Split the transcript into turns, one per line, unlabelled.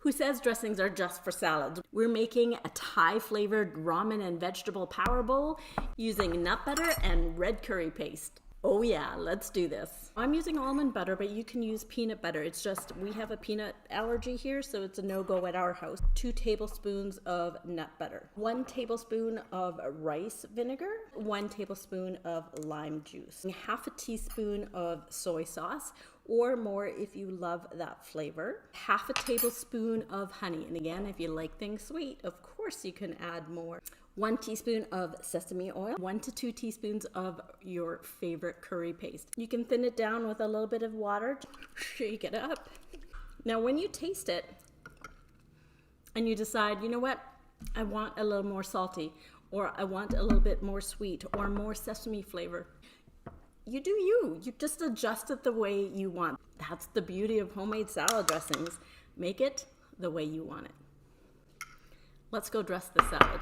Who says dressings are just for salads? We're making a Thai flavored ramen and vegetable power bowl using nut butter and red curry paste. Oh yeah, let's do this. I'm using almond butter, but you can use peanut butter. It's just, we have a peanut allergy here, so it's a no-go at our house. 2 tablespoons of nut butter, 1 tablespoon of rice vinegar, 1 tablespoon of lime juice, half a teaspoon of soy sauce, or more if you love that flavor, half a tablespoon of honey. And again, if you like things sweet, of course you can add more. 1 teaspoon of sesame oil, 1 to 2 teaspoons of your favorite curry paste. You can thin it down with a little bit of water, shake it up. Now when you taste it and you decide, you know what, I want a little more salty, or I want a little bit more sweet, or more sesame flavor, you do you. You just adjust it the way you want. That's the beauty of homemade salad dressings. Make it the way you want it. Let's go dress the salad.